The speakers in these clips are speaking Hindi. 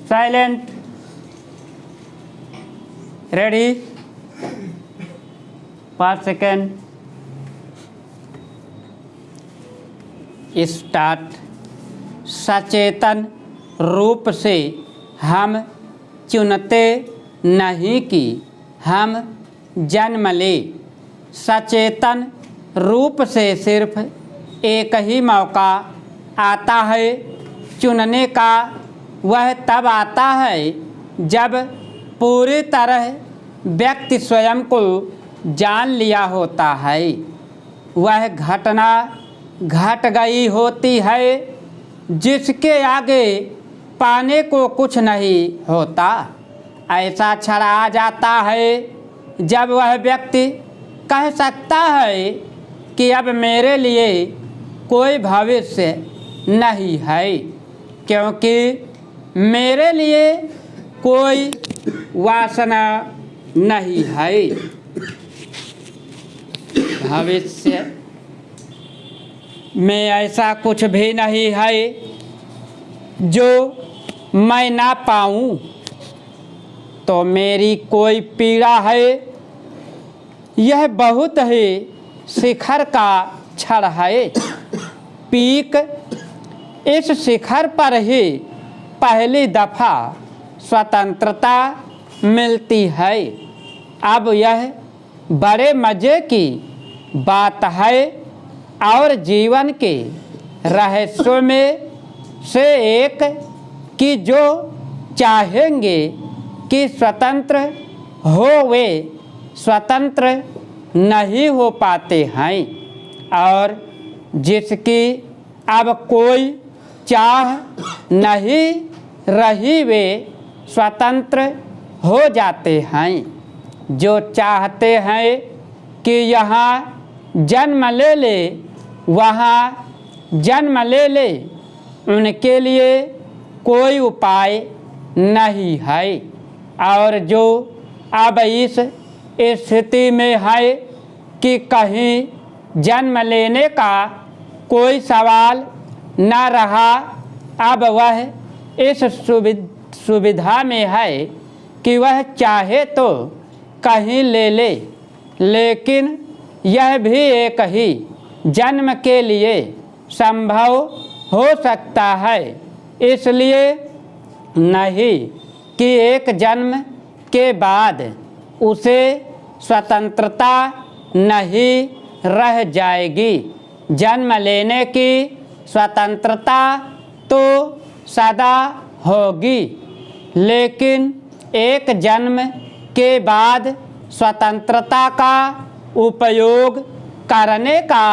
Silent, ready, 5 second, start. सचेतन रूप से हम चुनते नहीं कि हम जन्म ले। सचेतन रूप से सिर्फ एक ही मौका आता है चुनने का। वह तब आता है जब पूरी तरह व्यक्ति स्वयं को जान लिया होता है। वह घटना घट गई होती है जिसके आगे पाने को कुछ नहीं होता। ऐसा क्षण आ जाता है जब वह व्यक्ति कह सकता है कि अब मेरे लिए कोई भविष्य नहीं है, क्योंकि मेरे लिए कोई वासना नहीं है। भविष्य में ऐसा कुछ भी नहीं है जो मैं ना पाऊं। तो मेरी कोई पीड़ा है, यह बहुत ही शिखर का क्षण है। पीक इस शिखर पर ही पहली दफा स्वतंत्रता मिलती है। अब यह बड़े मज़े की बात है और जीवन के रहस्यों में से एक कि जो चाहेंगे कि स्वतंत्र हो वे स्वतंत्र नहीं हो पाते हैं, और जिसकी अब कोई चाह नहीं रही वे स्वतंत्र हो जाते हैं। जो चाहते हैं कि यहाँ जन्म ले ले वहाँ जन्म ले ले, उनके लिए कोई उपाय नहीं है। और जो अब इस स्थिति में है कि कहीं जन्म लेने का कोई सवाल न रहा, अब वह इस सुविधा में है कि वह चाहे तो कहीं ले ले, लेकिन यह भी एक ही जन्म के लिए संभव हो सकता है। इसलिए नहीं कि एक जन्म के बाद उसे स्वतंत्रता नहीं रह जाएगी। जन्म लेने की स्वतंत्रता तो सदा होगी, लेकिन एक जन्म के बाद स्वतंत्रता का उपयोग करने का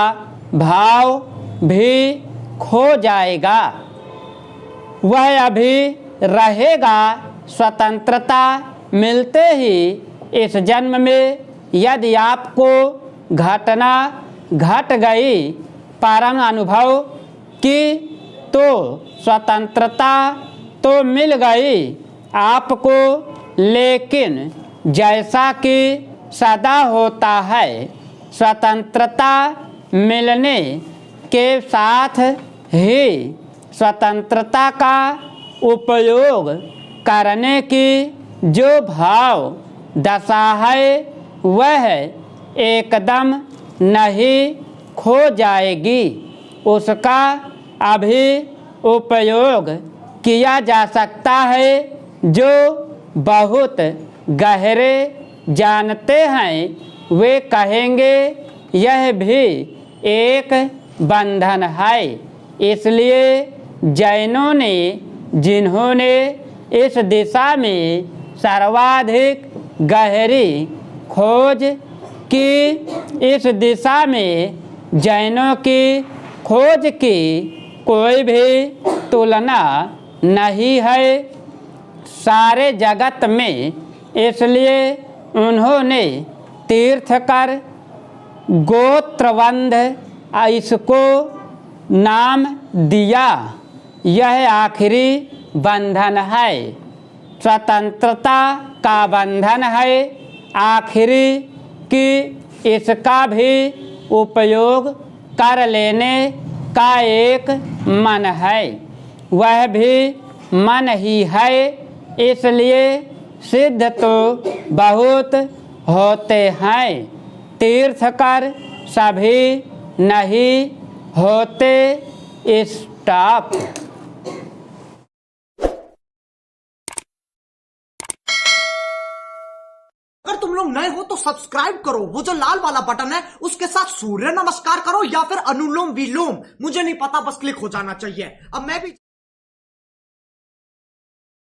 भाव भी खो जाएगा। वह अभी रहेगा। स्वतंत्रता मिलते ही इस जन्म में यदि आपको घटना घट गई परम अनुभव की, तो स्वतंत्रता तो मिल गई आपको, लेकिन जैसा कि सदा होता है स्वतंत्रता मिलने के साथ ही स्वतंत्रता का उपयोग करने की जो भाव दशा है वह एकदम नहीं खो जाएगी। उसका अभी उपयोग किया जा सकता है। जो बहुत गहरे जानते हैं वे कहेंगे यह भी एक बंधन है। इसलिए जैनों ने, जिन्होंने इस दिशा में सर्वाधिक गहरी खोज की, इस दिशा में जैनों की खोज की कोई भी तुलना नहीं है सारे जगत में। इसलिए उन्होंने तीर्थकर गोत्रवंध इसको नाम दिया। यह आखिरी बंधन है, स्वतंत्रता का बंधन है आखिरी, कि इसका भी उपयोग कर लेने का एक मन है। वह भी मन ही है इसलिए सिद्ध तो बहुत होते हैं, तीर्थकर सभी नहीं होते। स्टॉप। अगर तुम लोग नए हो तो सब्सक्राइब करो, वो जो लाल वाला बटन है उसके साथ सूर्य नमस्कार करो या फिर अनुलोम विलोम, मुझे नहीं पता, बस क्लिक हो जाना चाहिए। अब मैं भी